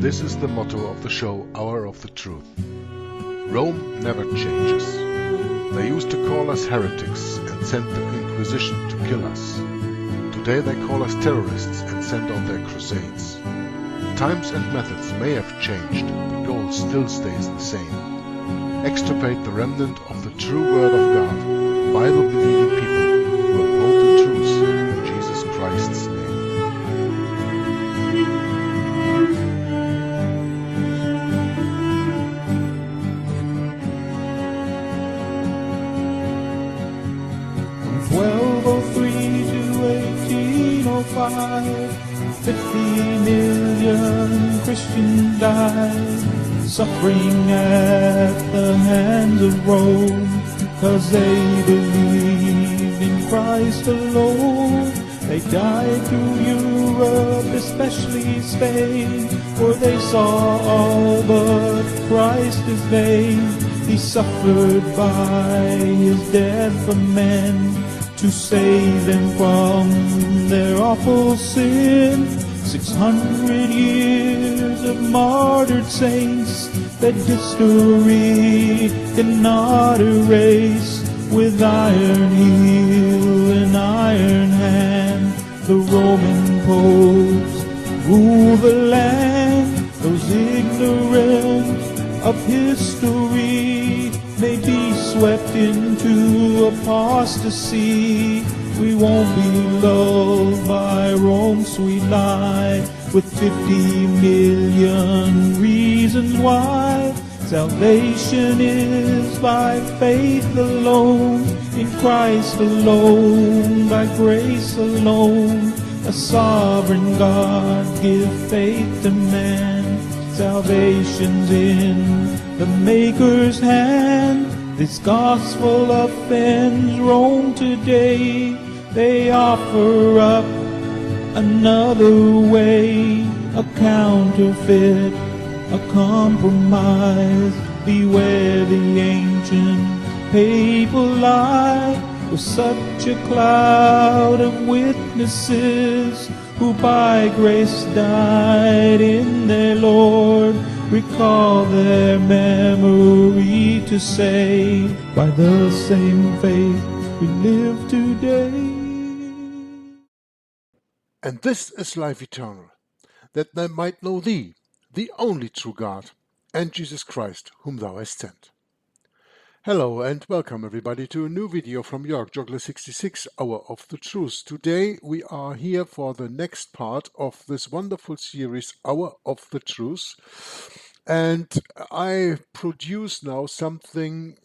This is the motto of the show Hour of the Truth. Rome never changes. They used to call us heretics and sent the Inquisition to kill us. Today they call us terrorists and send on their crusades. Times and methods may have changed, the goal still stays the same. Extirpate the remnant of the true Word of God, Bible-believing people who uphold the truth in Jesus Christ's name. From 1203 to 1805, 50 million Christians died, suffering at the hands of Rome, 'cause they believed in Christ alone. They died through Europe, especially Spain, for they saw all but Christ as vain. He suffered by his death for men, to save them from their awful sin. 600 years of martyred saints that history cannot erase. With iron heel and iron hand, the Roman popes rule the land. Those ignorant of history may be swept into apostasy. We won't be lulled by Rome's sweet lie, with 50 million reasons why. Salvation is by faith alone, in Christ alone, by grace alone. A sovereign God give faith to man. Salvation's in the Maker's hand. This gospel offends Rome today. They offer up another way, a counterfeit, a compromise. Beware the ancient papal lie, with such a cloud of witnesses who by grace died in their Lord. Recall their memory to say, by the same faith we live today. And this is life eternal, that they might know thee, the only true God, and Jesus Christ, whom thou hast sent. Hello and welcome everybody to a new video from Jörg Joggler 66, Hour of the Truth. Today we are here for the next part of this wonderful series, Hour of the Truth. And I produce now something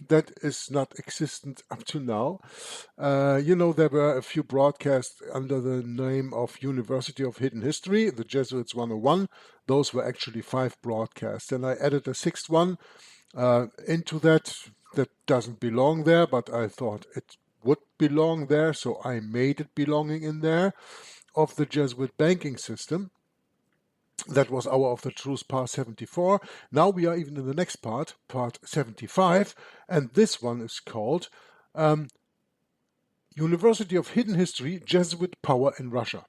that is not existent up to now. There were a few broadcasts under the name of University of Hidden History, the Jesuits 101. Those were actually 5 broadcasts. And I added a 6th one into that doesn't belong there, but I thought it would belong there, so I made it belonging in there, of the Jesuit banking system. That was Hour of the Truth, part 74. Now we are even in the next part 75, and this one is called University of Hidden History, Jesuit Power in Russia.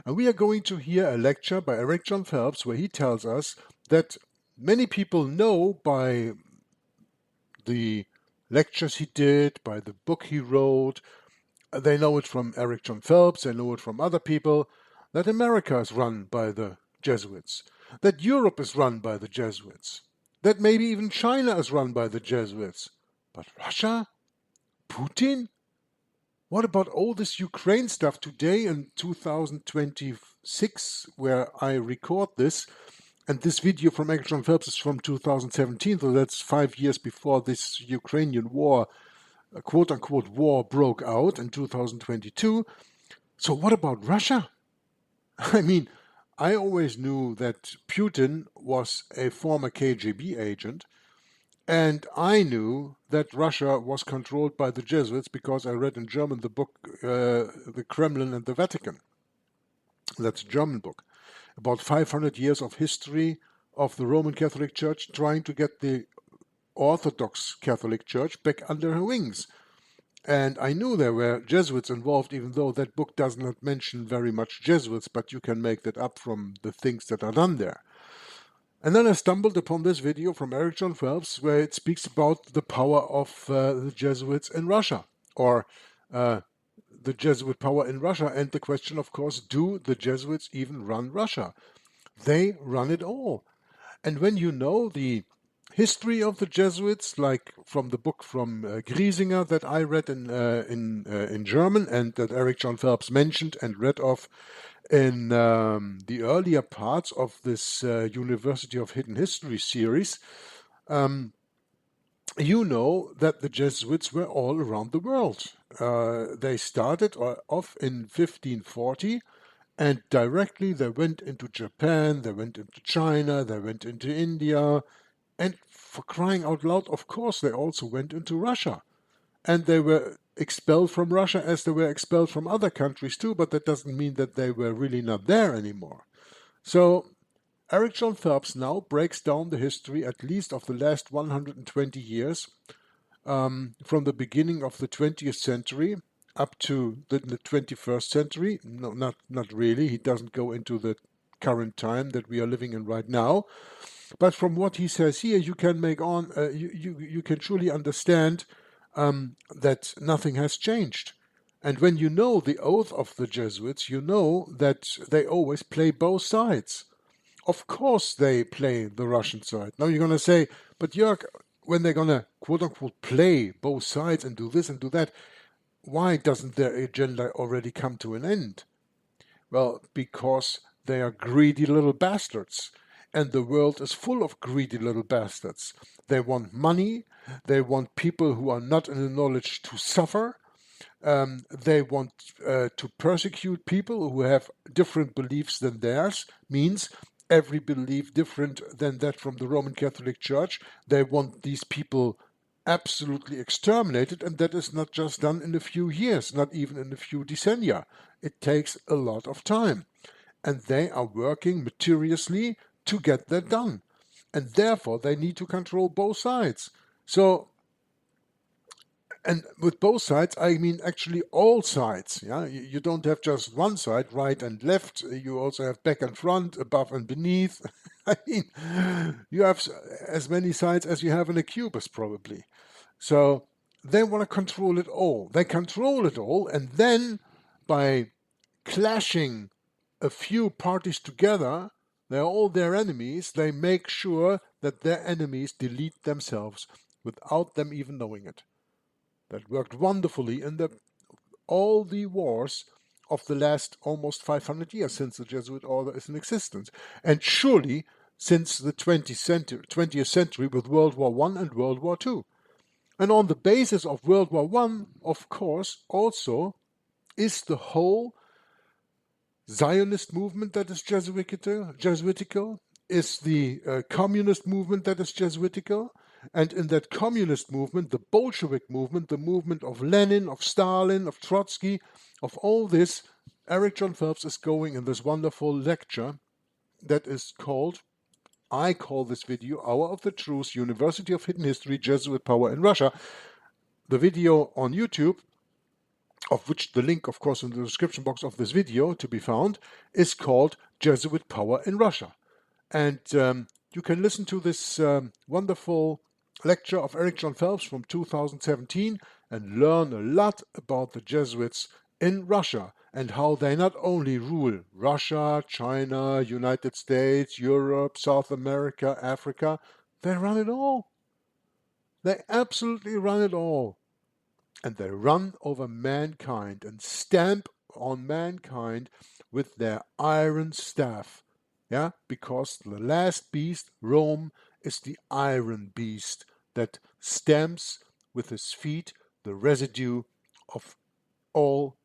And we are going to hear a lecture by Jon Phelps, where he tells us that many people know by the lectures he did, by the book he wrote, they know it from Jon Phelps, they know it from other people, that America is run by the Jesuits, that Europe is run by the Jesuits, that maybe even China is run by the Jesuits. But Russia? Putin? What about all this Ukraine stuff today in 2026, where I record this? And this video from Jon Phelps is from 2017, so that's 5 years before this Ukrainian war, quote-unquote war, broke out in 2022. So what about Russia? I mean, I always knew that Putin was a former KGB agent, and I knew that Russia was controlled by the Jesuits because I read in German the book The Kremlin and the Vatican. That's a German book. About 500 years of history of the Roman Catholic Church trying to get the Orthodox Catholic Church back under her wings. And I knew there were Jesuits involved, even though that book does not mention very much Jesuits, but you can make that up from the things that are done there. And then I stumbled upon this video from Jon Phelps where it speaks about the power of the Jesuits in Russia, or the Jesuit power in Russia. And the question, of course, do the Jesuits even run Russia? They run it all. And when you know the history of the Jesuits, like from the book from Griesinger that I read in German and that Jon Phelps mentioned and read of in the earlier parts of this University of Hidden History series, you know that the Jesuits were all around the world. They started off in 1540, and directly they went into Japan, they went into China, they went into India, and for crying out loud, of course, they also went into Russia. And they were expelled from Russia as they were expelled from other countries too, but that doesn't mean that they were really not there anymore. So Jon Phelps now breaks down the history, at least of the last 120 years, from the beginning of the 20th century up to the 21st century. No, not really. He doesn't go into the current time that we are living in right now. But from what he says here, you can make on you can surely understand that nothing has changed. And when you know the oath of the Jesuits, you know that they always play both sides. Of course they play the Russian side. Now you're going to say, but Jörg, when they're going to quote-unquote play both sides and do this and do that, why doesn't their agenda already come to an end? Well, because they are greedy little bastards. And the world is full of greedy little bastards. They want money. They want people who are not in the knowledge to suffer. They want to persecute people who have different beliefs than theirs, means every belief different than that from the Roman Catholic Church. They want these people absolutely exterminated, and that is not just done in a few years, not even in a few decennia. It takes a lot of time. And they are working meticulously to get that done. And therefore, they need to control both sides. So, and with both sides, I mean actually all sides. Yeah, you don't have just one side, right and left. You also have back and front, above and beneath. I mean, you have as many sides as you have in a cubist, probably. So they want to control it all. They control it all, and then by clashing a few parties together, they're all their enemies. They make sure that their enemies delete themselves without them even knowing it. That worked wonderfully in all the wars of the last almost 500 years since the Jesuit order is in existence. And surely since the 20th century with World War I and World War II. And on the basis of World War I, of course, also is the whole Zionist movement that is Jesuitical, is the communist movement that is Jesuitical, and in that communist movement, the Bolshevik movement, the movement of Lenin, of Stalin, of Trotsky, of all this, Jon Phelps is going in this wonderful lecture that is called, I call this video, Hour of the Truth, University of Hidden History, Jesuit Power in Russia. The video on YouTube, of which the link, of course, in the description box of this video to be found, is called Jesuit Power in Russia. And you can listen to this wonderful lecture of Jon Phelps from 2017 and learn a lot about the Jesuits in Russia and how they not only rule Russia, China, United States, Europe, South America, Africa, they run it all. They absolutely run it all. And they run over mankind and stamp on mankind with their iron staff. Yeah, because the last beast, Rome, is the iron beast that stamps with his feet the residue of all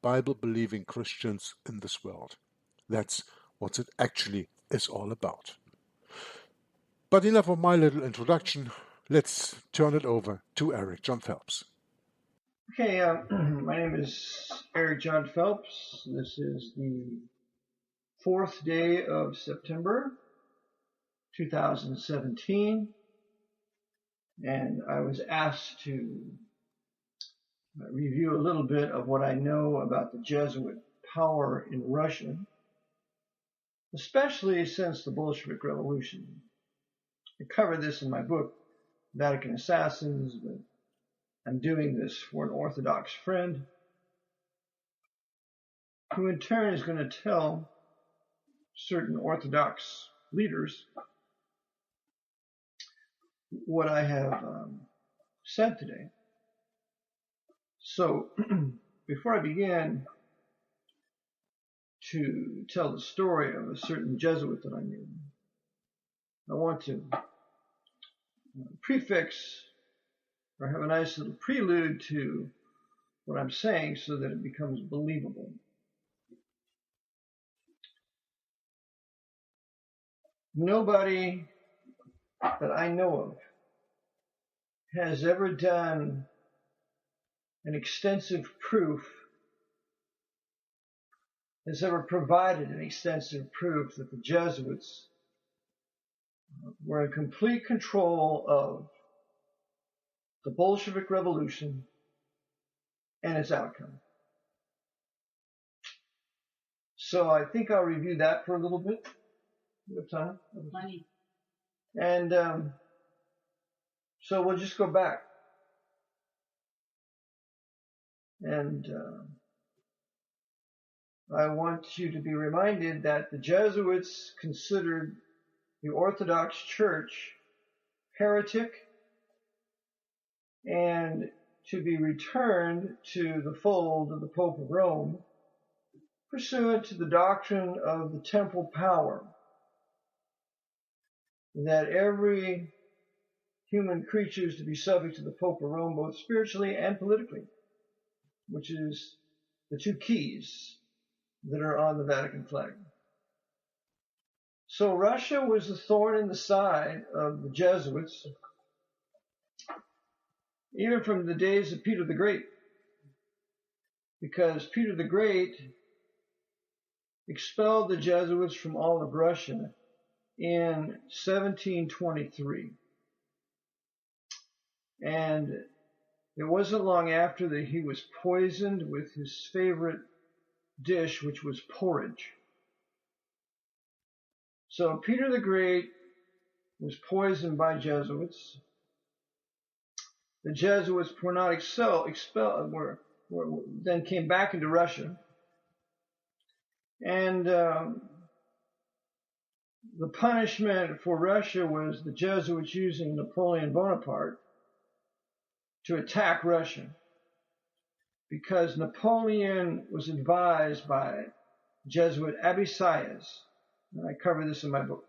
Bible-believing Christians in this world. That's what it actually is all about. But enough of my little introduction. Let's turn it over to Jon Phelps. Okay, my name is Jon Phelps. This is the 4th day of September 2017, and I was asked to review a little bit of what I know about the Jesuit power in Russia, especially since the Bolshevik Revolution. I cover this in my book, Vatican Assassins, but I'm doing this for an Orthodox friend who in turn is going to tell certain Orthodox leaders what I have said today. So before I begin to tell the story of a certain Jesuit that I knew, I want to prefix or have a nice little prelude to what I'm saying so that it becomes believable. Nobody that I know of has ever done an extensive proof, has ever provided an extensive proof that the Jesuits were in complete control of the Bolshevik Revolution and its outcome. So I think I'll review that for a little bit. You have time? Plenty. And so we'll just go back. And I want you to be reminded that the Jesuits considered the Orthodox Church heretic and to be returned to the fold of the Pope of Rome, pursuant to the doctrine of the temporal power, that every human creature is to be subject to the Pope of Rome, both spiritually and politically, which is the two keys that are on the Vatican flag. So Russia was a thorn in the side of the Jesuits, even from the days of Peter the Great, because Peter the Great expelled the Jesuits from all of Russia in 1723. And it wasn't long after that he was poisoned with his favorite dish, which was porridge. So Peter the Great was poisoned by Jesuits. The Jesuits were not expelled, then came back into Russia. And the punishment for Russia was the Jesuits using Napoleon Bonaparte to attack Russia, because Napoleon was advised by Jesuit Abbe Sieyès, and I cover this in my book.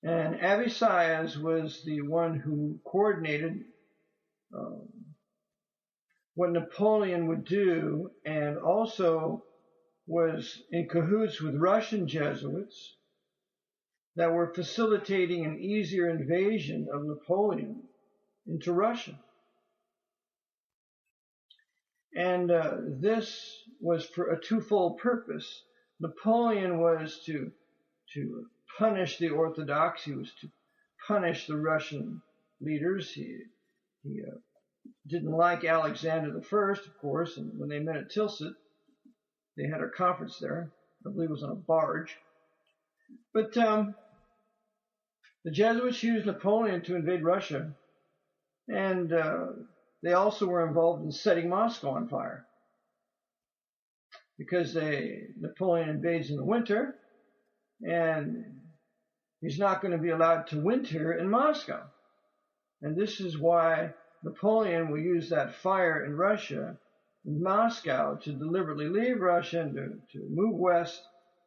And Abbe Sieyès was the one who coordinated what Napoleon would do, and also was in cahoots with Russian Jesuits that were facilitating an easier invasion of Napoleon into Russia. And this was for a twofold purpose. Napoleon was to punish the Orthodox. He was to punish the Russian leaders. He didn't like Alexander I, of course, and when they met at Tilsit, they had a conference there. I believe it was on a barge. But the Jesuits used Napoleon to invade Russia, and they also were involved in setting Moscow on fire, because Napoleon invades in the winter, and he's not going to be allowed to winter in Moscow. And this is why Napoleon will use that fire in Russia, in Moscow, to deliberately leave Russia and to move west.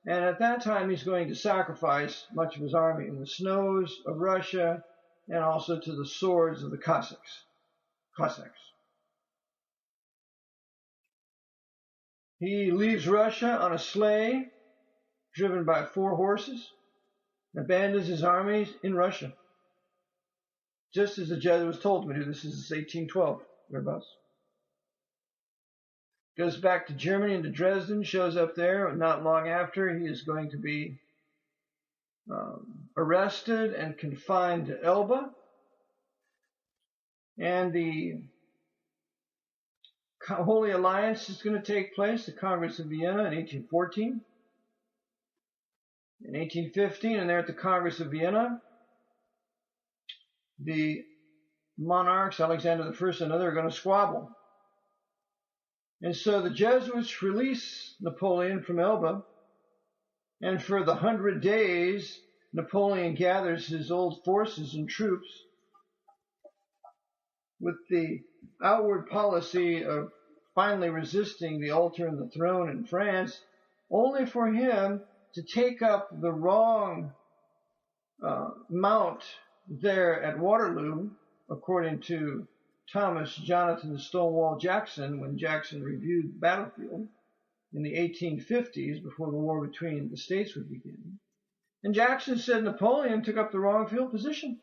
And at that time, he's going to sacrifice much of his army in the snows of Russia and also to the swords of the Cossacks. He leaves Russia on a sleigh driven by 4 horses, abandons his armies in Russia, just as the Jesuits told him to do. This is 1812, thereabouts. Goes back to Germany and to Dresden, shows up there. Not long after, he is going to be arrested and confined to Elba. And the Holy Alliance is going to take place, the Congress of Vienna in 1814. In 1815, and there at the Congress of Vienna, the monarchs, Alexander I and another, are going to squabble. And so the Jesuits release Napoleon from Elba, and for the 100 days, Napoleon gathers his old forces and troops with the outward policy of finally resisting the altar and the throne in France, only for him to take up the wrong mount there at Waterloo, according to Thomas Jonathan Stonewall Jackson, when Jackson reviewed the battlefield in the 1850s, before the war between the states would begin. And Jackson said Napoleon took up the wrong field position.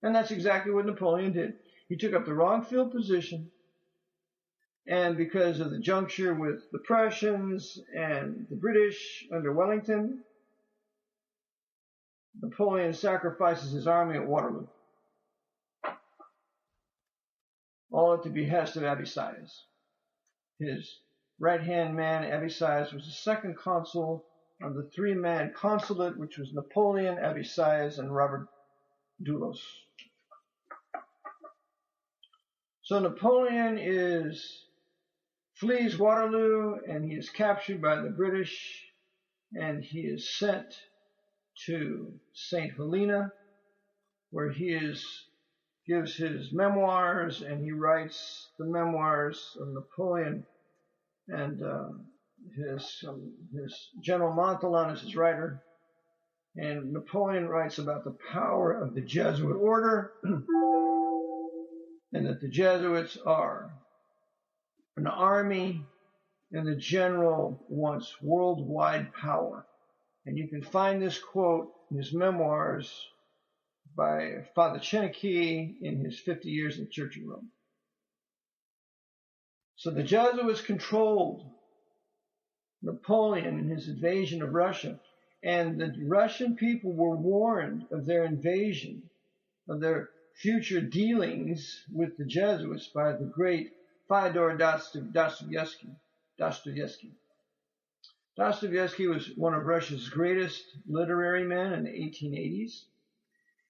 And that's exactly what Napoleon did. He took up the wrong field position, and because of the juncture with the Prussians and the British under Wellington, Napoleon sacrifices his army at Waterloo, all at the behest of Abyssias. His right-hand man, Abyssias, was the second consul of the three-man consulate, which was Napoleon, Abyssias, and Robert Doulos. So Napoleon flees Waterloo, and he is captured by the British, and he is sent to St. Helena, where he gives his memoirs, and he writes the memoirs of Napoleon, and his General Montholon is his writer. And Napoleon writes about the power of the Jesuit order, and that the Jesuits are an army, and the general wants worldwide power. And you can find this quote in his memoirs by Father Cheneke in his 50 Years in the Church of Rome. So the Jesuits controlled Napoleon in his invasion of Russia, and the Russian people were warned of their invasion, of their future dealings with the Jesuits by the great Fyodor Dostoevsky. Dostoevsky was one of Russia's greatest literary men in the 1880s.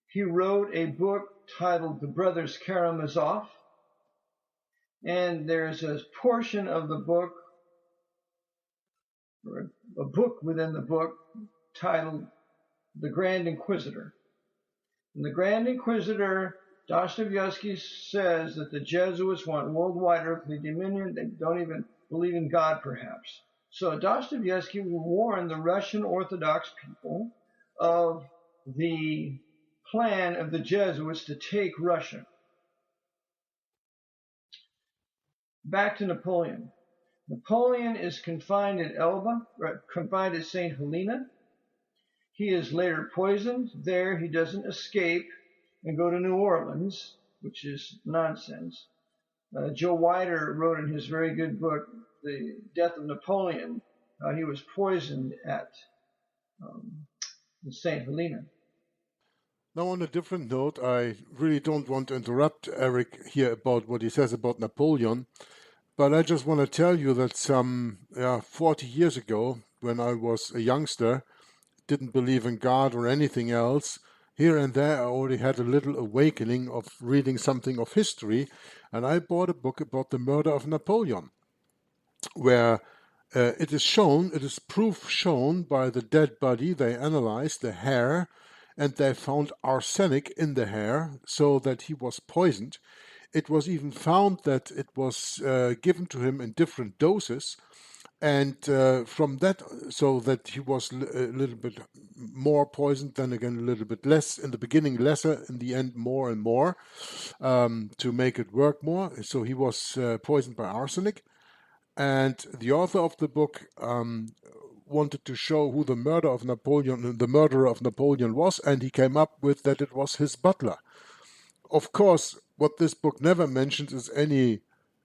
He wrote a book titled The Brothers Karamazov, and there's a portion of the book, or a book within the book, titled The Grand Inquisitor. In The Grand Inquisitor, Dostoevsky says that the Jesuits want worldwide earthly dominion. They don't even believe in God, perhaps. So Dostoevsky will warn the Russian Orthodox people of the plan of the Jesuits to take Russia. Back to Napoleon. Napoleon is confined at Elba, confined at St. Helena. He is later poisoned. There he doesn't escape and go to New Orleans, which is nonsense. Joe Weider wrote in his very good book, The Death of Napoleon, he was poisoned at St. Helena. Now, on a different note, I really don't want to interrupt Eric here about what he says about Napoleon, but I just want to tell you that some 40 years ago, when I was a youngster, didn't believe in God or anything else, here and there I already had a little awakening of reading something of history, and I bought a book about the murder of Napoleon, where it is proof shown by the dead body. They analyzed the hair, and they found arsenic in the hair, so that he was poisoned. It was even found that it was given to him in different doses, and from that, so that he was a little bit more poisoned, then again a little bit less. In the beginning lesser, in the end more and more, to make it work more. So he was poisoned by arsenic. And the author of the book wanted to show who the murderer of Napoleon was, and he came up with that it was his butler. Of course, what this book never mentions is any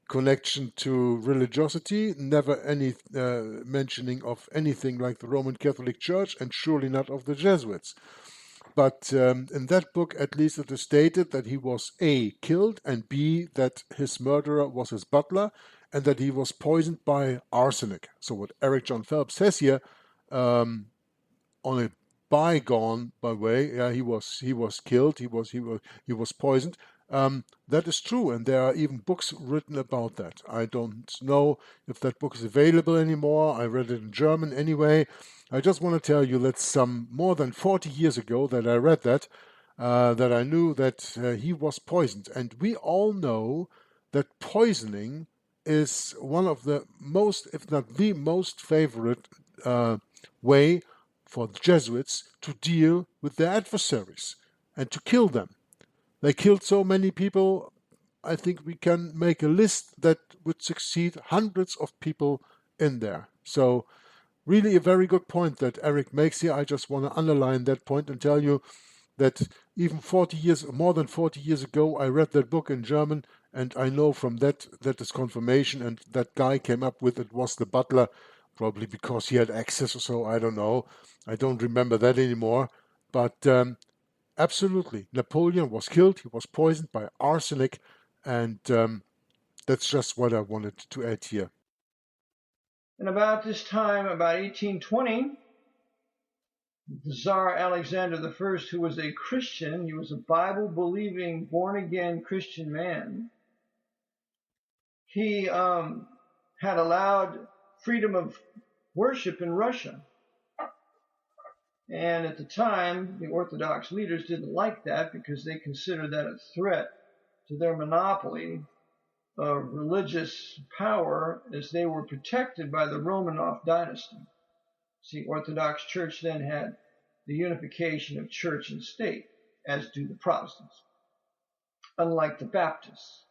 connection to religiosity, never any mentioning of anything like the Roman Catholic Church, and surely not of the Jesuits. But in that book, at least it is stated that he was A, killed, and B, that his murderer was his butler, and that he was poisoned by arsenic. So what Eric Jon Phelps says here, on a bygone by way, yeah, he was killed, he was poisoned. That is true, and there are even books written about that. I don't know if that book is available anymore. I read it in German anyway. I just want to tell you that some more than 40 years ago that I read that, that I knew that he was poisoned. And we all know that poisoning is one of the most, if not the most favorite way for the Jesuits to deal with their adversaries and to kill them. They killed so many people, I think we can make a list that would succeed hundreds of people in there. So really a very good point that Eric makes here. I just want to underline that point and tell you that even 40 years, more than 40 years ago, I read that book in German, and I know from that is confirmation, and that guy came up with it was the butler, probably because he had access or so, I don't know. I don't remember that anymore. But absolutely, Napoleon was killed, he was poisoned by arsenic, and that's just what I wanted to add here. And about this time, about 1820, the Tsar Alexander I, who was a Christian, he was a Bible-believing, born-again Christian man, he had allowed freedom of worship in Russia. And at the time, the Orthodox leaders didn't like that because they considered that a threat to their monopoly of religious power, as they were protected by the Romanov dynasty. See, Orthodox Church then had the unification of church and state, as do the Protestants, unlike the Baptists.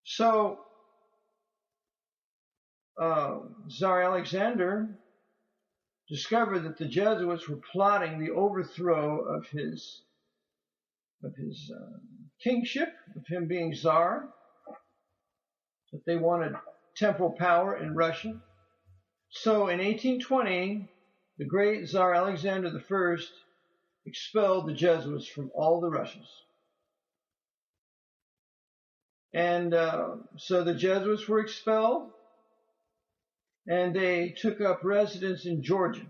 So, Tsar Alexander discovered that the Jesuits were plotting the overthrow of his kingship, of him being Tsar, that they wanted temporal power in Russia. So in 1820, the great Tsar Alexander I expelled the Jesuits from all the Russias. And so the Jesuits were expelled, and they took up residence in Georgia,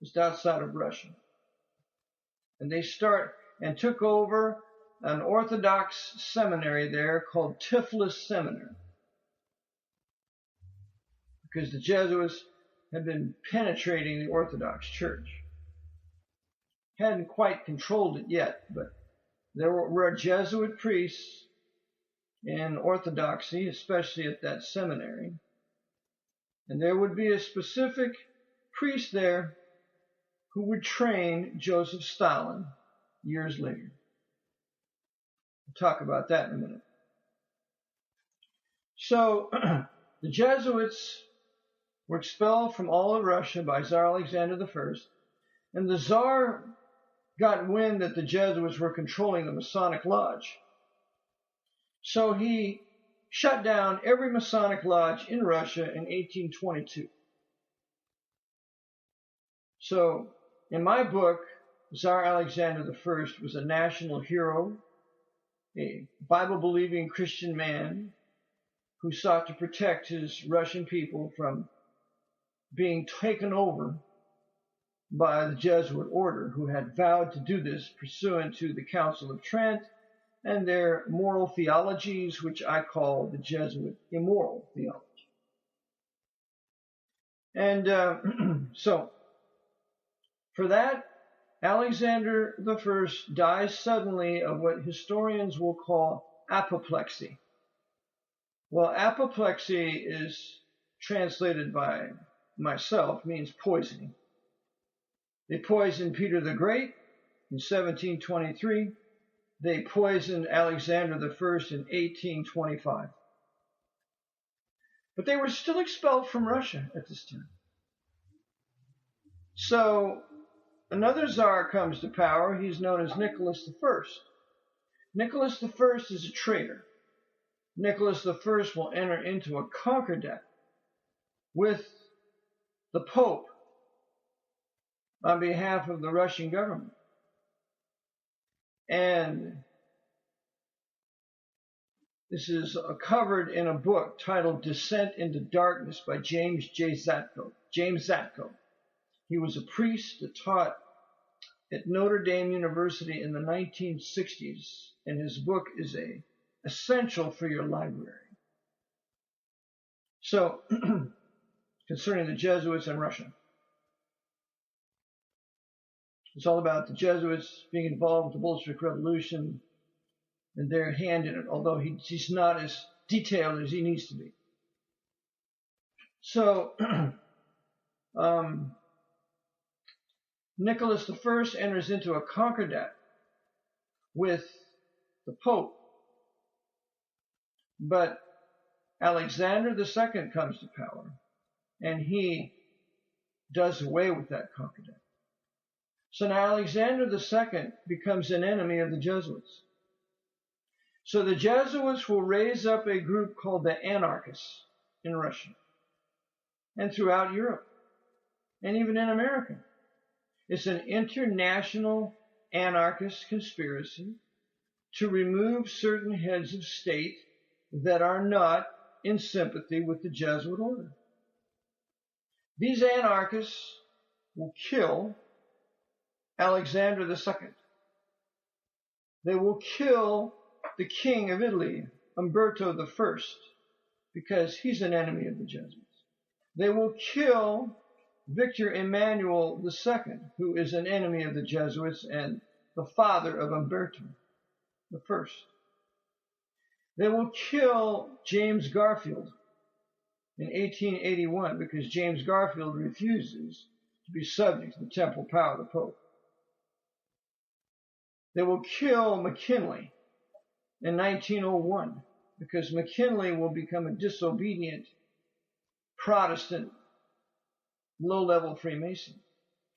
just outside of Russia. And they took over an Orthodox seminary there called Tiflis Seminary, because the Jesuits had been penetrating the Orthodox Church. Hadn't quite controlled it yet, but there were Jesuit priests in Orthodoxy, especially at that seminary. And there would be a specific priest there who would train Joseph Stalin years later. We'll talk about that in a minute. So the Jesuits were expelled from all of Russia by Tsar Alexander I, and the Tsar got wind that the Jesuits were controlling the Masonic Lodge. So he shut down every Masonic Lodge in Russia in 1822. So in my book, Tsar Alexander I was a national hero, a Bible-believing Christian man who sought to protect his Russian people from being taken over by the Jesuit order, who had vowed to do this pursuant to the Council of Trent and their moral theologies, which I call the Jesuit immoral theology. And so, for that, Alexander I dies suddenly of what historians will call apoplexy. Well, apoplexy is translated by myself, means poisoning. They poisoned Peter the Great in 1723. They poisoned Alexander I in 1825. But they were still expelled from Russia at this time. So another Tsar comes to power. He's known as Nicholas I. Nicholas I is a traitor. Nicholas I will enter into a concordat with the Pope on behalf of the Russian government. And this is covered in a book titled Descent into Darkness by James Zatko. He was a priest that taught at Notre Dame University in the 1960s, and his book is essential for your library. So, concerning the Jesuits and Russia. It's all about the Jesuits being involved with the Bolshevik Revolution and their hand in it, although he's not as detailed as he needs to be. So, Nicholas I enters into a concordat with the Pope, but Alexander II comes to power, and he does away with that concordat. So now Alexander II becomes an enemy of the Jesuits. So the Jesuits will raise up a group called the Anarchists in Russia and throughout Europe and even in America. It's an international anarchist conspiracy to remove certain heads of state that are not in sympathy with the Jesuit order. These anarchists will kill Alexander II. They will kill the King of Italy, Umberto I, because he's an enemy of the Jesuits. They will kill Victor Emmanuel II, who is an enemy of the Jesuits and the father of Umberto I. They will kill James Garfield in 1881 because James Garfield refuses to be subject to the temporal power of the Pope. They will kill McKinley in 1901 because McKinley will become a disobedient Protestant low-level Freemason,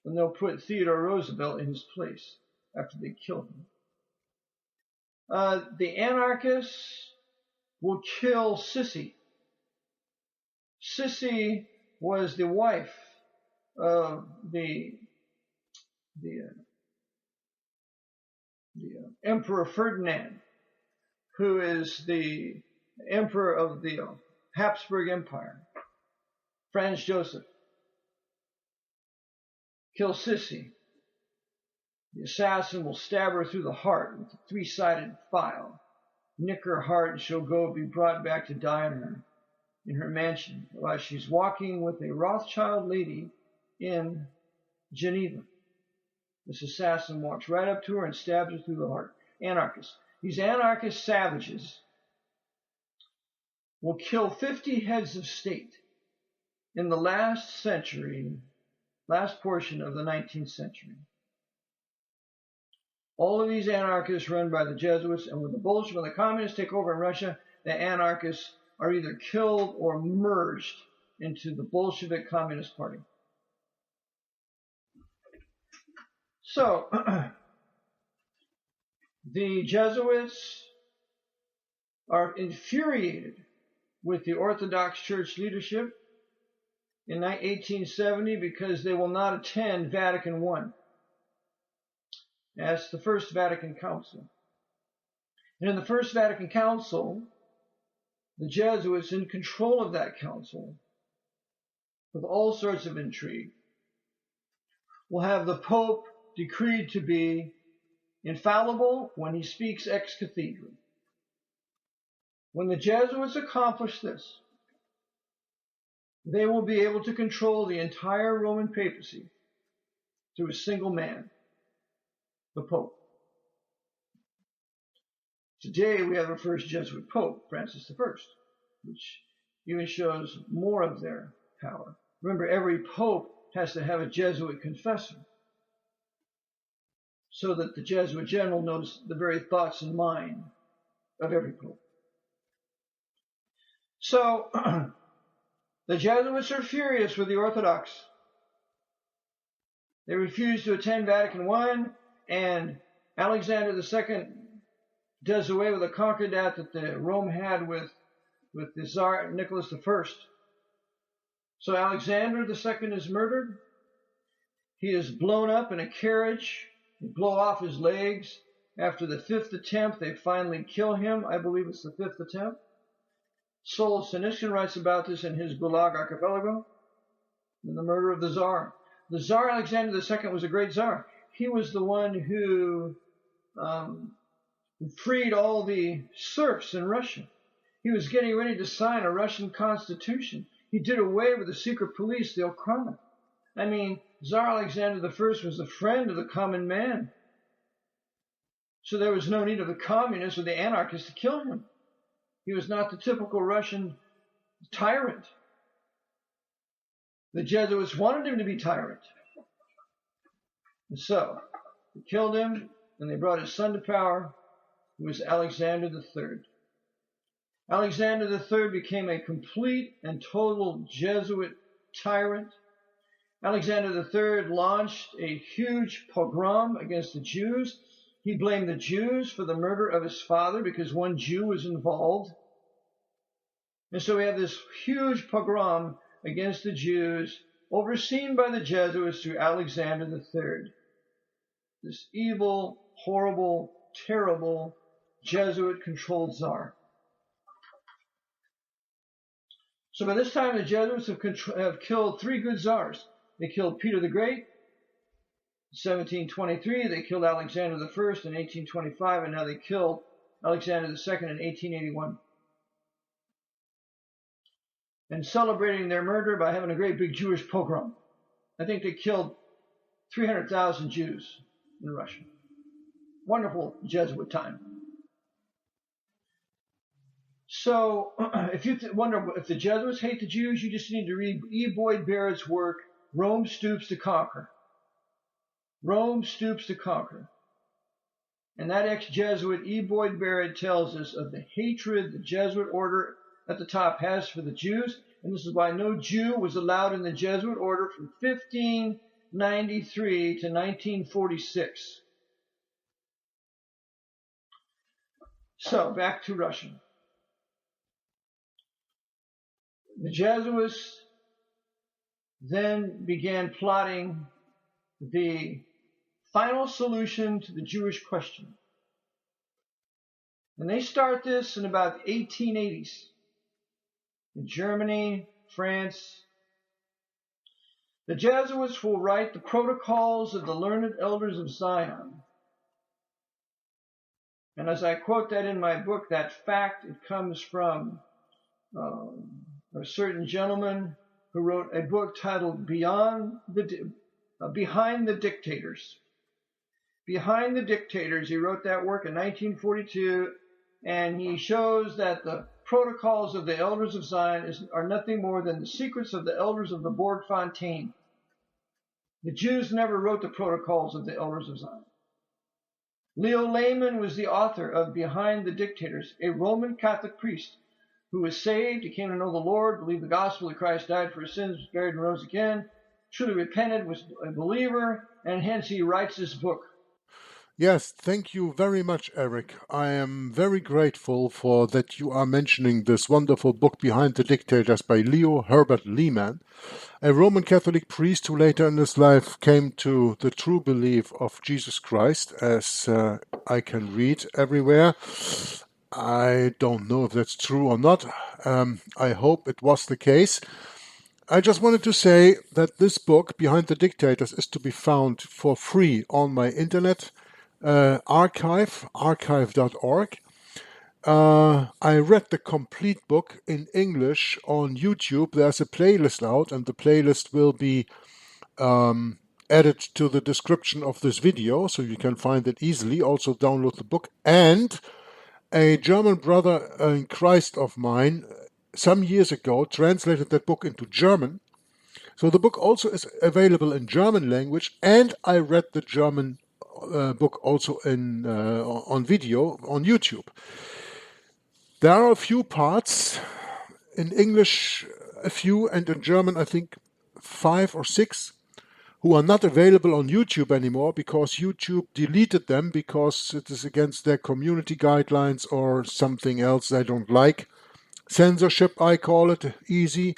and they'll put Theodore Roosevelt in his place after they kill him. The anarchists will kill Sissy. Sissy was the wife of the Emperor Ferdinand, who is the emperor of the Habsburg Empire. Franz Joseph. Kill Sissy. The assassin will stab her through the heart with a three-sided file, nick her heart, and she'll be brought back to die in her mansion while she's walking with a Rothschild lady in Geneva. This assassin walks right up to her and stabs her through the heart. Anarchists. These anarchist savages will kill 50 heads of state in the last portion of the 19th century. All of these anarchists run by the Jesuits, and when the communists take over in Russia, the anarchists are either killed or merged into the Bolshevik Communist Party. So, the Jesuits are infuriated with the Orthodox Church leadership in 1870 because they will not attend Vatican I. That's the First Vatican Council. And in the First Vatican Council, the Jesuits, in control of that council, with all sorts of intrigue, will have the Pope decreed to be infallible when he speaks ex cathedra. When the Jesuits accomplish this, they will be able to control the entire Roman papacy through a single man, the Pope. Today we have our first Jesuit Pope, Francis I, which even shows more of their power. Remember, every Pope has to have a Jesuit confessor, so that the Jesuit general knows the very thoughts and mind of every Pope. So, the Jesuits are furious with the Orthodox. They refuse to attend Vatican I, and Alexander II does away with a concordat that the Rome had with the Tsar Nicholas I. So Alexander II is murdered. He is blown up in a carriage. They blow off his legs. After the 5th attempt, they finally kill him. I believe it's the 5th attempt. Solzhenitsyn writes about this in his Gulag Archipelago, in the murder of the Tsar. The Tsar Alexander II was a great Tsar. He was the one who freed all the serfs in Russia. He was getting ready to sign a Russian constitution. He did away with the secret police, the Okhrana. I mean, Tsar Alexander I was a friend of the common man. So there was no need of the communists or the anarchists to kill him. He was not the typical Russian tyrant. The Jesuits wanted him to be tyrant. And so, they killed him, and they brought his son to power, who was Alexander III. Alexander III became a complete and total Jesuit tyrant. Alexander III launched a huge pogrom against the Jews. He blamed the Jews for the murder of his father because one Jew was involved. And so we have this huge pogrom against the Jews, overseen by the Jesuits through Alexander III. This evil, horrible, terrible Jesuit-controlled Tsar. So by this time, the Jesuits have killed 3 good Tsars. They killed Peter the Great in 1723. They killed Alexander I in 1825, and now they killed Alexander II in 1881. And celebrating their murder by having a great big Jewish pogrom. I think they killed 300,000 Jews in Russia. Wonderful Jesuit time. So, if you wonder if the Jesuits hate the Jews, you just need to read E. Boyd Barrett's work, Rome Stoops to Conquer. Rome Stoops to Conquer. And that ex-Jesuit E. Boyd Barrett tells us of the hatred the Jesuit order at the top has for the Jews, and this is why no Jew was allowed in the Jesuit order from 1593 to 1946. So, back to Russia. The Jesuits then began plotting the final solution to the Jewish question. And they start this in about the 1880s. In Germany, France, the Jesuits will write the protocols of the learned elders of Zion. And as I quote that in my book, that fact, it comes from a certain gentleman who wrote a book titled Behind the Dictators. Behind the Dictators, he wrote that work in 1942, and he shows that the protocols of the elders of Zion are nothing more than the secrets of the elders of the Borg Fontaine. The Jews never wrote the protocols of the elders of Zion. Leo Lehmann was the author of Behind the Dictators, a Roman Catholic priest who was saved. He came to know the Lord, believed the gospel that Christ died for his sins, was buried and rose again, truly repented, was a believer, and hence he writes this book. Yes, thank you very much, Eric. I am very grateful for that you are mentioning this wonderful book Behind the Dictators by Leo Herbert Lehmann, a Roman Catholic priest who later in his life came to the true belief of Jesus Christ, as I can read everywhere. I don't know if that's true or not. I hope it was the case. I just wanted to say that this book, Behind the Dictators, is to be found for free on my internet archive, archive.org. I read the complete book in English on YouTube. There's a playlist out, and the playlist will be added to the description of this video, so you can find it easily. Also download the book. And a German brother in Christ of mine some years ago translated that book into German. So the book also is available in German language, and I read the German book also on video on YouTube. There are a few parts, in English a few, and in German I think 5 or 6, who are not available on YouTube anymore because YouTube deleted them because it is against their community guidelines or something else they don't like. Censorship, I call it, easy.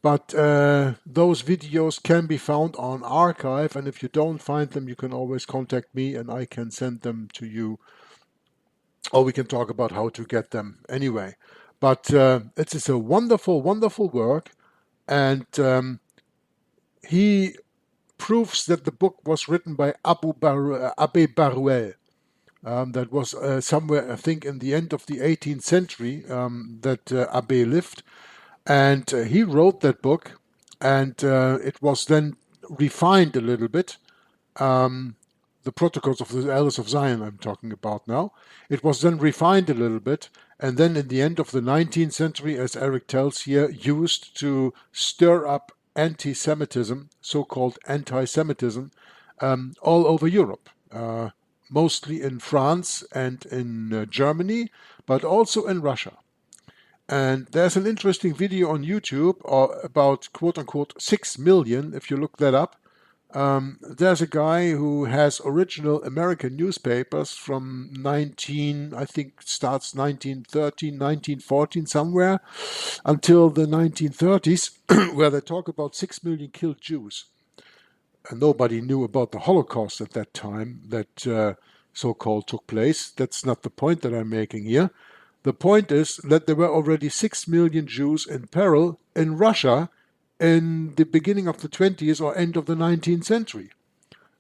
But those videos can be found on archive, and if you don't find them, you can always contact me and I can send them to you, or we can talk about how to get them anyway. But it is a wonderful, wonderful work, and he proves that the book was written by Abbé Baruel. That was somewhere, I think, in the end of the 18th century that Abbé lived. And he wrote that book, and it was then refined a little bit. The Protocols of the Elders of Zion I'm talking about now. It was then refined a little bit, and then in the end of the 19th century, as Eric tells here, used to stir up anti-Semitism, so-called anti-Semitism, all over Europe. Mostly in France and in Germany, but also in Russia. And there's an interesting video on YouTube about quote-unquote 6 million, if you look that up. There's a guy who has original American newspapers from I think starts 1913, 1914 somewhere, until the 1930s, where they talk about 6 million killed Jews. And nobody knew about the Holocaust at that time that so-called took place. That's not the point that I'm making here. The point is that there were already 6 million Jews in peril in Russia in the beginning of the 20th or end of the 19th century.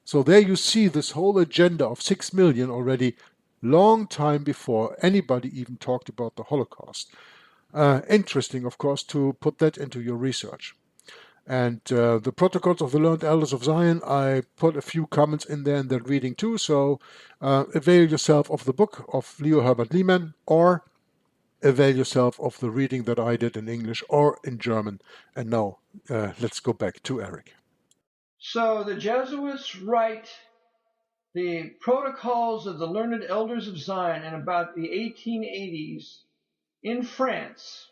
So there you see this whole agenda of 6 million already long time before anybody even talked about the Holocaust. Interesting, of course, to put that into your research. And the Protocols of the Learned Elders of Zion, I put a few comments in there in that reading too, so avail yourself of the book of Leo Herbert Lehmann, or avail yourself of the reading that I did in English or in German. And now, let's go back to Eric. So the Jesuits write the Protocols of the Learned Elders of Zion in about the 1880s in France,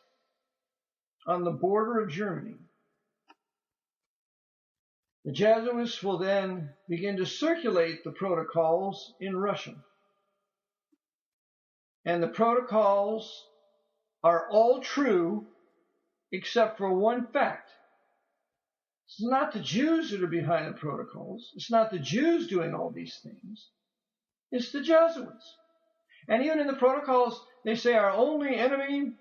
on the border of Germany. The Jesuits will then begin to circulate the protocols in Russia. And the protocols are all true except for one fact. It's not the Jews that are behind the protocols. It's not the Jews doing all these things. It's the Jesuits. And even in the protocols, they say our only enemy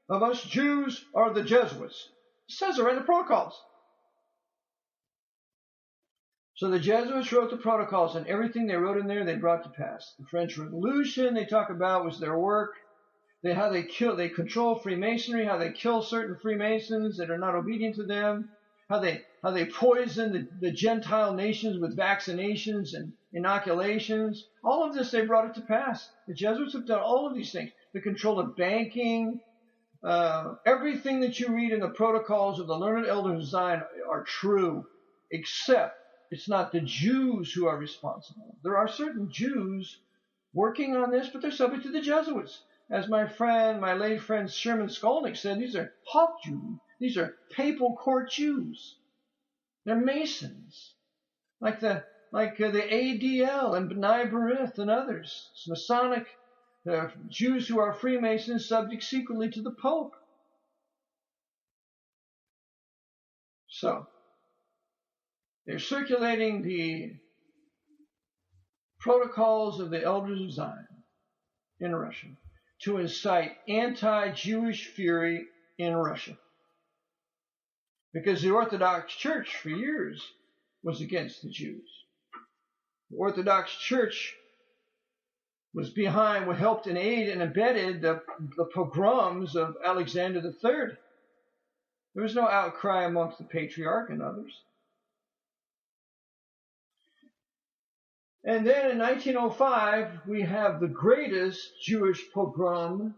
of us Jews are the Jesuits. It says it right in the protocols. So the Jesuits wrote the protocols, and everything they wrote in there, they brought to pass. The French Revolution, they talk about, was their work. How they control Freemasonry, how they kill certain Freemasons that are not obedient to them, how they poison the Gentile nations with vaccinations and inoculations. All of this, they brought it to pass. The Jesuits have done all of these things. The control of banking, everything that you read in the protocols of the Learned Elders of Zion are true, except it's not the Jews who are responsible. There are certain Jews working on this, but they're subject to the Jesuits. As my late friend Sherman Skolnick said, these are hawk Jews. These are papal court Jews. They're Masons, like the ADL and B'nai B'rith and others. It's Masonic Jews who are Freemasons, subject secretly to the Pope. So they're circulating the protocols of the Elders of Zion in Russia to incite anti-Jewish fury in Russia. Because the Orthodox Church for years was against the Jews. The Orthodox Church was helped and aided and abetted the pogroms of Alexander III. There was no outcry amongst the Patriarch and others. And then in 1905, we have the greatest Jewish pogrom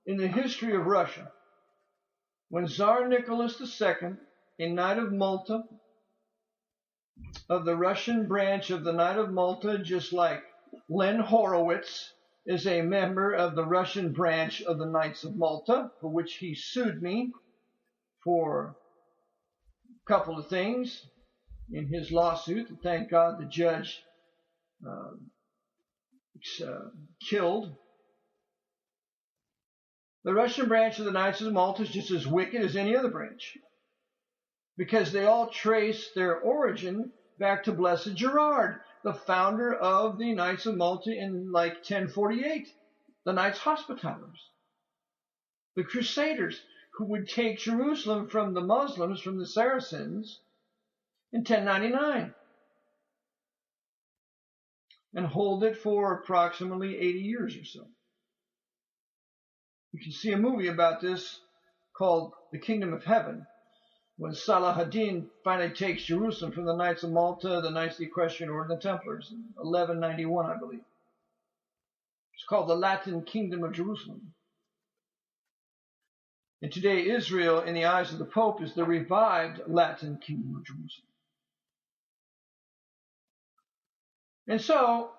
in the history of Russia, when Tsar Nicholas II, a Knight of Malta, of the Russian branch of the Knight of Malta, just like Len Horowitz is a member of the Russian branch of the Knights of Malta, for which he sued me for a couple of things in his lawsuit. Thank God the judge killed. The Russian branch of the Knights of Malta is just as wicked as any other branch. because they all trace their origin back to Blessed Gerard, the founder of the Knights of Malta in like 1048, the Knights Hospitallers, the Crusaders who would take Jerusalem from the Muslims, from the Saracens, in 1099 and hold it for approximately 80 years or so. You can see a movie about this called The Kingdom of Heaven, when Salah ad-Din finally takes Jerusalem from the Knights of Malta, the Knights of the Equestrian Order, and the Templars, in 1191, I believe. It's called the Latin Kingdom of Jerusalem. And today, Israel, in the eyes of the Pope, is the revived Latin Kingdom of Jerusalem. And so,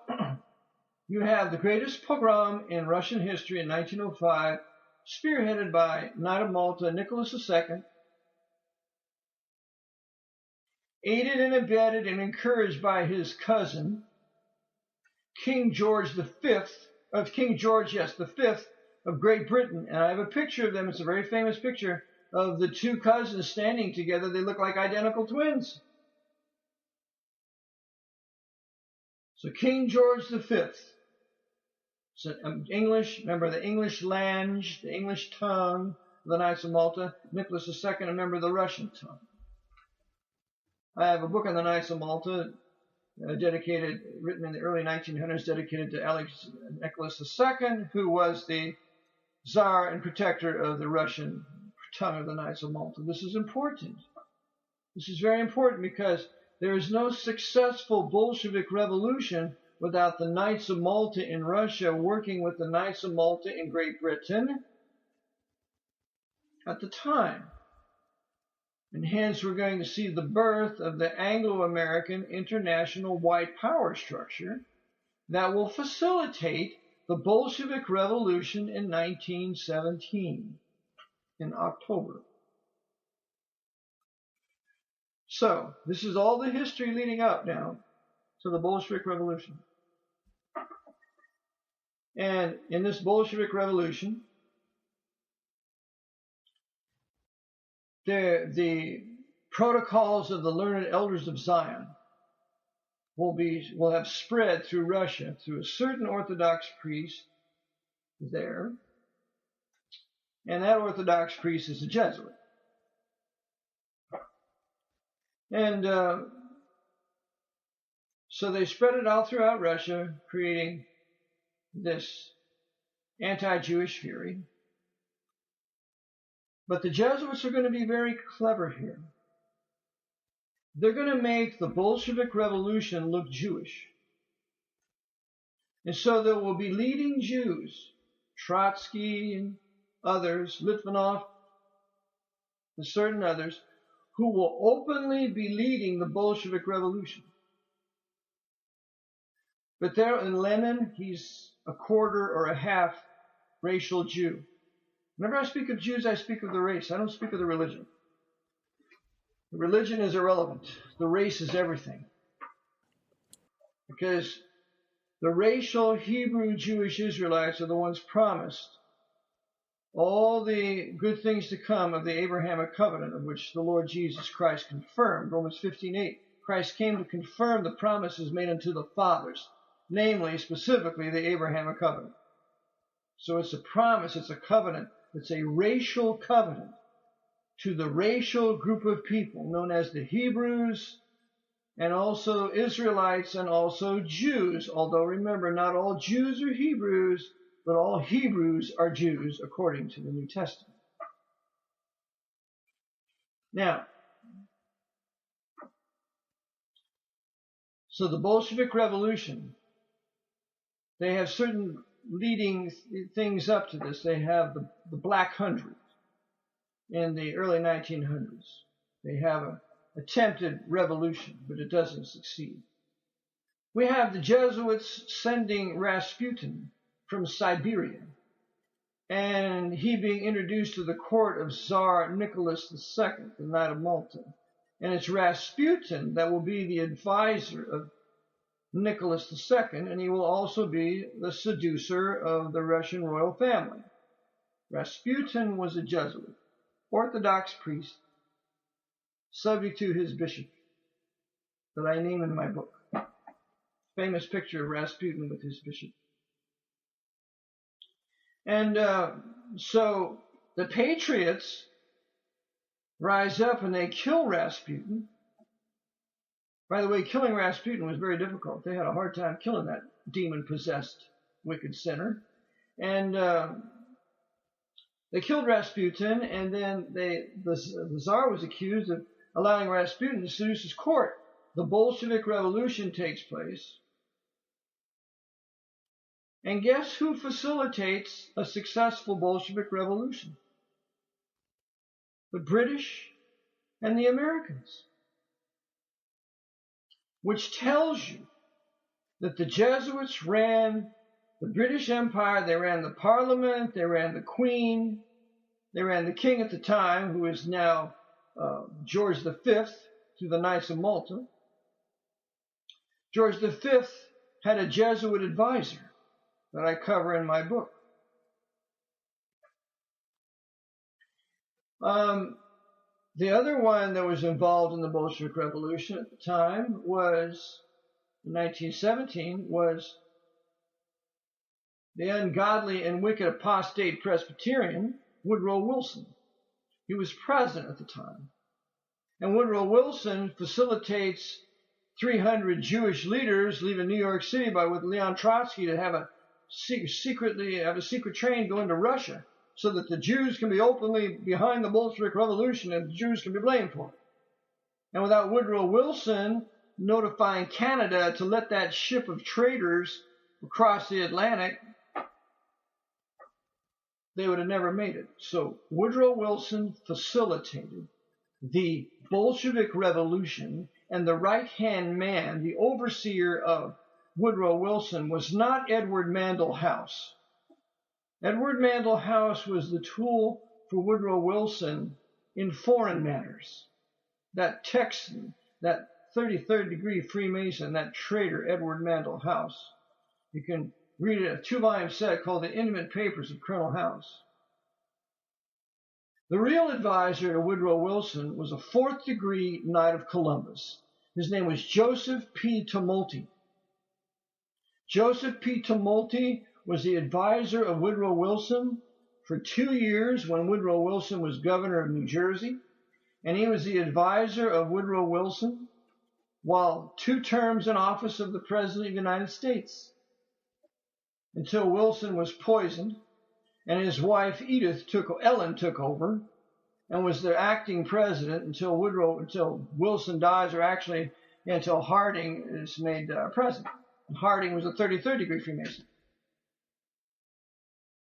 you have the greatest pogrom in Russian history in 1905, spearheaded by Knight of Malta Nicholas II, aided and abetted and encouraged by his cousin, King George V of Great Britain. And I have a picture of them. It's a very famous picture of the two cousins standing together. They look like identical twins. So King George V, so English, remember the English language, the English tongue of the Knights of Malta. Nicholas II, a member of the Russian tongue. I have a book on the Knights of Malta, written in the early 1900s, dedicated to Nicholas II, who was the Tsar and protector of the Russian tongue of the Knights of Malta. This is important. This is very important because there is no successful Bolshevik revolution without the Knights of Malta in Russia working with the Knights of Malta in Great Britain at the time. And hence we're going to see the birth of the Anglo-American international white power structure that will facilitate the Bolshevik Revolution in 1917 in October. So, this is all the history leading up now to the Bolshevik Revolution. And in this Bolshevik Revolution, the protocols of the learned elders of Zion will have spread through Russia through a certain Orthodox priest there, and that Orthodox priest is a Jesuit. And so they spread it out throughout Russia, creating this anti-Jewish fury. But the Jesuits are going to be very clever here. They're going to make the Bolshevik Revolution look Jewish. And so there will be leading Jews, Trotsky and others, Litvinov, and certain others, who will openly be leading the Bolshevik Revolution. But there in Lenin, he's a quarter or a half racial Jew. Whenever I speak of Jews, I speak of the race. I don't speak of the religion. The religion is irrelevant. The race is everything. Because the racial Hebrew Jewish Israelites are the ones promised all the good things to come of the Abrahamic covenant, of which the Lord Jesus Christ confirmed. Romans 15:8. Christ came to confirm the promises made unto the fathers, namely, specifically, the Abrahamic covenant. So it's a promise, it's a covenant, it's a racial covenant to the racial group of people known as the Hebrews, and also Israelites, and also Jews. Although remember, not all Jews are Hebrews, but all Hebrews are Jews according to the New Testament. Now, so the Bolshevik Revolution, they have certain leading things up to this. They have the Black Hundred in the early 1900s. They have an attempted revolution, but it doesn't succeed. We have the Jesuits sending Rasputin from Siberia, and he being introduced to the court of Tsar Nicholas II, the Knight of Malta. And it's Rasputin that will be the advisor of Nicholas II, and he will also be the seducer of the Russian royal family. Rasputin was a Jesuit, Orthodox priest, subject to his bishop that I name in my book. Famous picture of Rasputin with his bishop. And so the patriots rise up and they kill Rasputin. By the way, killing Rasputin was very difficult. They had a hard time killing that demon-possessed wicked sinner. And they killed Rasputin, and then the Tsar was accused of allowing Rasputin to seduce his court. The Bolshevik Revolution takes place. And guess who facilitates a successful Bolshevik Revolution? The British and the Americans. Which tells you that the Jesuits ran the British Empire, they ran the Parliament, they ran the Queen, they ran the King at the time, who is now George V, through the Knights of Malta. George V had a Jesuit advisor that I cover in my book. The other one that was involved in the Bolshevik Revolution at the time was, in 1917, was the ungodly and wicked apostate Presbyterian Woodrow Wilson. He was president at the time. And Woodrow Wilson facilitates 300 Jewish leaders leaving New York City with Leon Trotsky to have a secret train go into Russia, so that the Jews can be openly behind the Bolshevik Revolution and the Jews can be blamed for it. And without Woodrow Wilson notifying Canada to let that ship of traitors across the Atlantic, they would have never made it. So Woodrow Wilson facilitated the Bolshevik Revolution, and the right-hand man, the overseer of Woodrow Wilson, was not Edward Mandell House. Edward Mandell House was the tool for Woodrow Wilson in foreign matters. That Texan, that 33rd degree Freemason, that traitor Edward Mandell House. You can read a 2-volume set called The Intimate Papers of Colonel House. The real advisor to Woodrow Wilson was a 4th degree Knight of Columbus. His name was Joseph P. Tumulty. Joseph P. Tumulty was the advisor of Woodrow Wilson for 2 years when Woodrow Wilson was governor of New Jersey, and he was the advisor of Woodrow Wilson while 2 terms in office of the President of the United States, until Wilson was poisoned and his wife Ellen took over and was their acting president until Wilson dies, or actually until Harding is made president. Harding was a 33rd degree Freemason.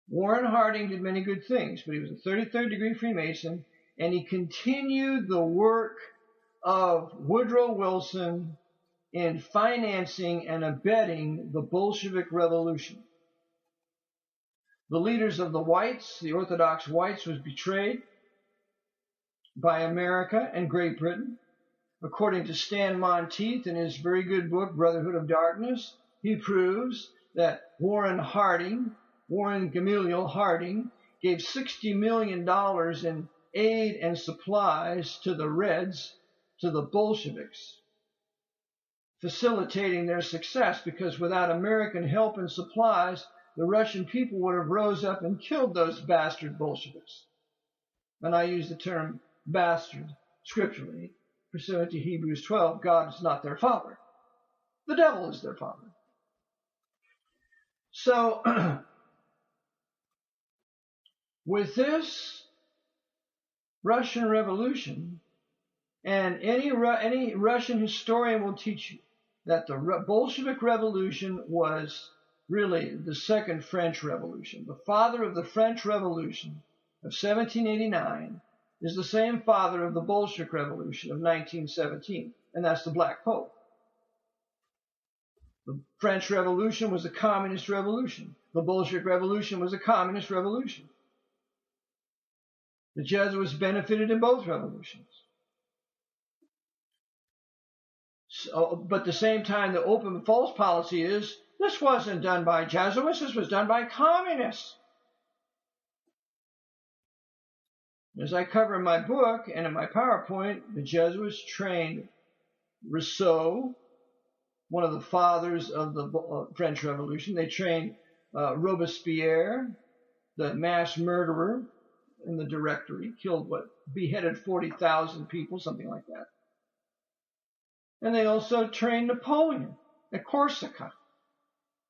Warren Harding did many good things, but he was a 33rd degree Freemason, and he continued the work of Woodrow Wilson in financing and abetting the Bolshevik Revolution. The leaders of the whites, the Orthodox whites, was betrayed by America and Great Britain. According to Stan Monteith in his very good book, Brotherhood of Darkness, he proves that Warren Gamaliel Harding, gave $60 million in aid and supplies to the Reds, to the Bolsheviks, facilitating their success, because without American help and supplies, the Russian people would have rose up and killed those bastard Bolsheviks. And I use the term bastard scripturally, pursuant to Hebrews 12, God is not their father. The devil is their father. So, with this Russian Revolution, and any Russian historian will teach you that the Bolshevik Revolution was really the second French Revolution. The father of the French Revolution of 1789 is the same father of the Bolshevik Revolution of 1917, and that's the Black Pope. The French Revolution was a communist revolution. The Bolshevik Revolution was a communist revolution. The Jesuits benefited in both revolutions. But at the same time, the open false policy is, this wasn't done by Jesuits, this was done by communists. As I cover in my book and in my PowerPoint, the Jesuits trained Rousseau, one of the fathers of the French Revolution. They trained Robespierre, the mass murderer in the Directory, beheaded 40,000 people, something like that. And they also trained Napoleon at Corsica.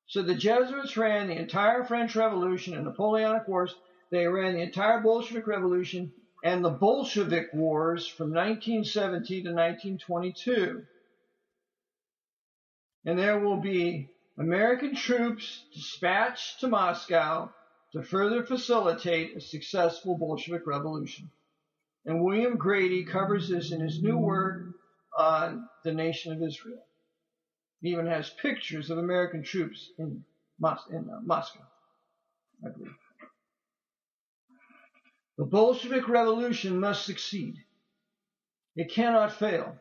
So the Jesuits ran the entire French Revolution and Napoleonic Wars. They ran the entire Bolshevik Revolution and the Bolshevik Wars from 1917 to 1922. And there will be American troops dispatched to Moscow to further facilitate a successful Bolshevik Revolution. And William Grady covers this in his new work on the nation of Israel. He even has pictures of American troops in Moscow, I believe. The Bolshevik Revolution must succeed. It cannot fail,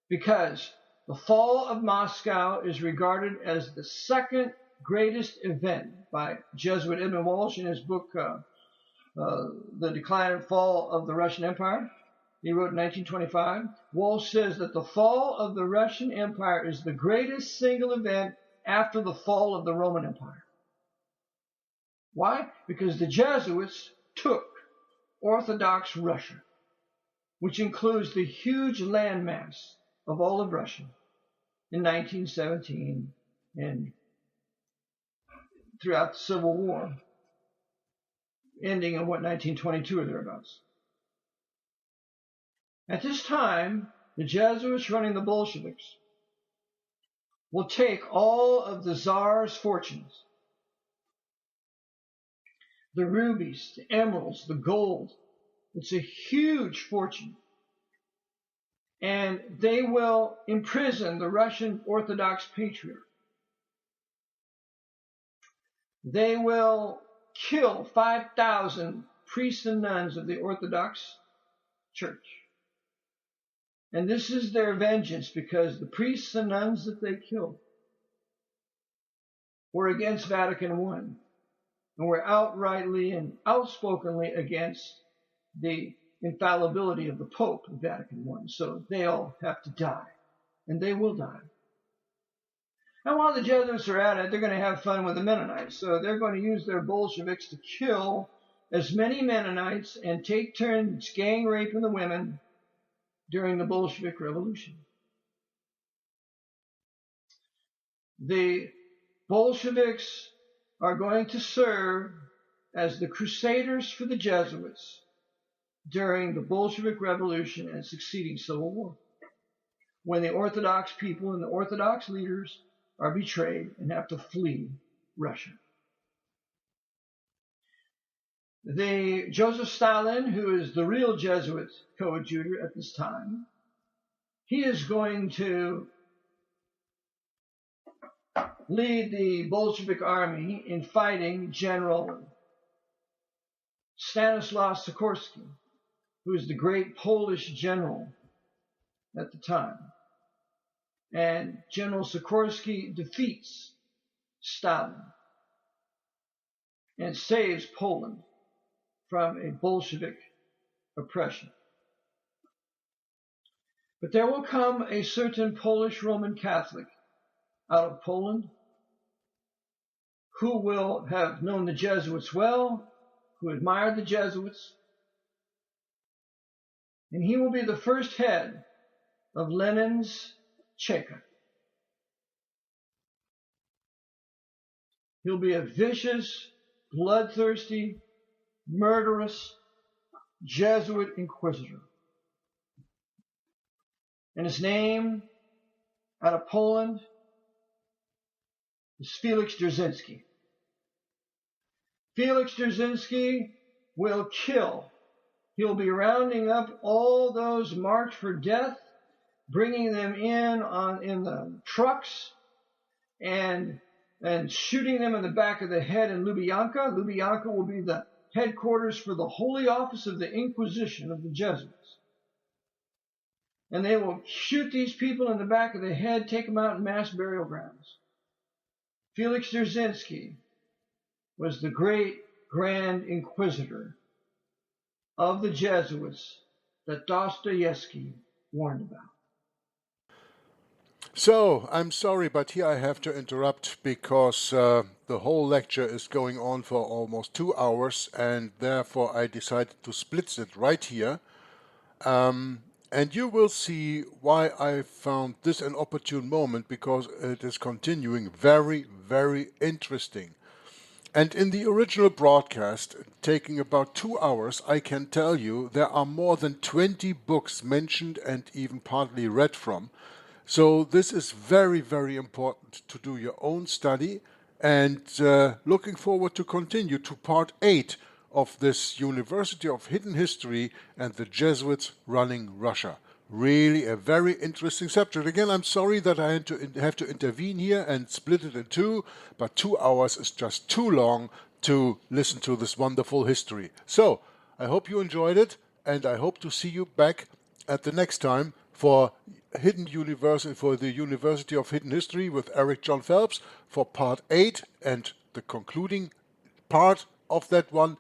because the fall of Moscow is regarded as the second greatest event by Jesuit Edmund Walsh in his book, The Decline and Fall of the Russian Empire. He wrote in 1925. Walsh says that the fall of the Russian Empire is the greatest single event after the fall of the Roman Empire. Why? Because the Jesuits took Orthodox Russia, which includes the huge landmass of all of Russia, in 1917 and throughout the Civil War, ending in 1922 or thereabouts. At this time, the Jesuits running the Bolsheviks will take all of the Tsar's fortunes, the rubies, the emeralds, the gold. It's a huge fortune. And they will imprison the Russian Orthodox Patriarch. They will kill 5,000 priests and nuns of the Orthodox Church. And this is their vengeance, because the priests and nuns that they killed were against Vatican I, and were outrightly and outspokenly against the infallibility of the Pope of Vatican I. So they all have to die, and they will die. And while the Jesuits are at it, they're going to have fun with the Mennonites. So they're going to use their Bolsheviks to kill as many Mennonites and take turns gang raping the women during the Bolshevik Revolution. The Bolsheviks are going to serve as the crusaders for the Jesuits during the Bolshevik Revolution and succeeding Civil War, when the Orthodox people and the Orthodox leaders are betrayed and have to flee Russia. Joseph Stalin, who is the real Jesuit coadjutor at this time, he is going to lead the Bolshevik army in fighting General Stanislaw Sikorski, who is the great Polish general at the time. And General Sikorski defeats Stalin and saves Poland from a Bolshevik oppression. But there will come a certain Polish Roman Catholic out of Poland who will have known the Jesuits well, who admired the Jesuits, and he will be the first head of Lenin's Cheka. He'll be a vicious, bloodthirsty, murderous Jesuit inquisitor. And his name, out of Poland, is Felix Dzerzhinsky. Felix Dzerzhinsky will kill. He'll be rounding up all those marked for death, bringing them in the trucks, and shooting them in the back of the head in Lubianka. Lubianka will be the headquarters for the Holy Office of the Inquisition of the Jesuits. And they will shoot these people in the back of the head, take them out in mass burial grounds. Felix Dzerzhinsky was the great Grand Inquisitor of the Jesuits that Dostoevsky warned about. So, I'm sorry, but here I have to interrupt because the whole lecture is going on for almost 2 hours, and therefore I decided to split it right here. And you will see why I found this an opportune moment, because it is continuing very, very interesting. And in the original broadcast, taking about 2 hours, I can tell you there are more than 20 books mentioned and even partly read from. So this is very, very important to do your own study, and looking forward to continue to part 8 of this University of Hidden History and the Jesuits running Russia. Really a very interesting subject. Again, I'm sorry that I have to intervene here and split it in two, but 2 hours is just too long to listen to this wonderful history. So, I hope you enjoyed it, and I hope to see you back at the next time for the University of Hidden History with Jon Phelps for part 8 and the concluding part of that one.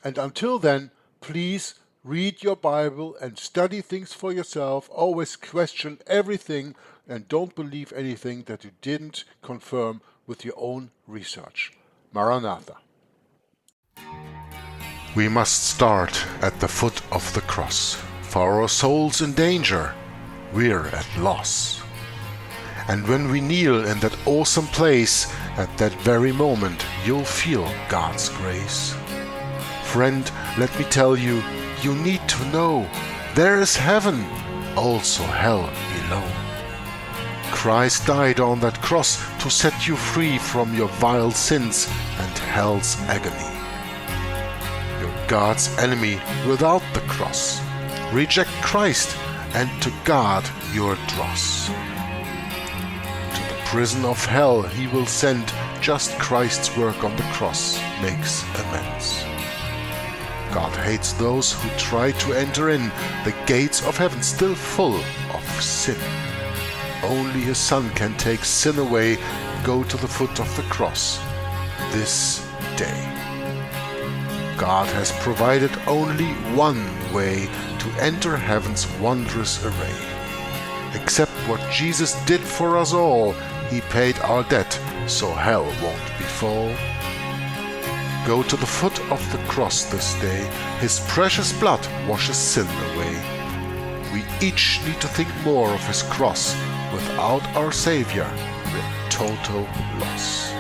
And until then, please read your Bible and study things for yourself. Always question everything and don't believe anything that you didn't confirm with your own research. Maranatha. We must start at the foot of the cross. For our souls in danger, we're at loss. And when we kneel in that awesome place, at that very moment, you'll feel God's grace. Friend, let me tell you, you need to know, there is heaven, also hell below. Christ died on that cross to set you free from your vile sins and hell's agony. You're God's enemy without the cross. Reject Christ, and to God your dross. To the prison of hell he will send, just Christ's work on the cross makes amends. God hates those who try to enter in, the gates of heaven still full of sin. Only his Son can take sin away. Go to the foot of the cross this day. God has provided only one way to enter heaven's wondrous array. Accept what Jesus did for us all. He paid our debt, so hell won't befall. Go to the foot of the cross this day. His precious blood washes sin away. We each need to think more of his cross. Without our Savior, we're total loss.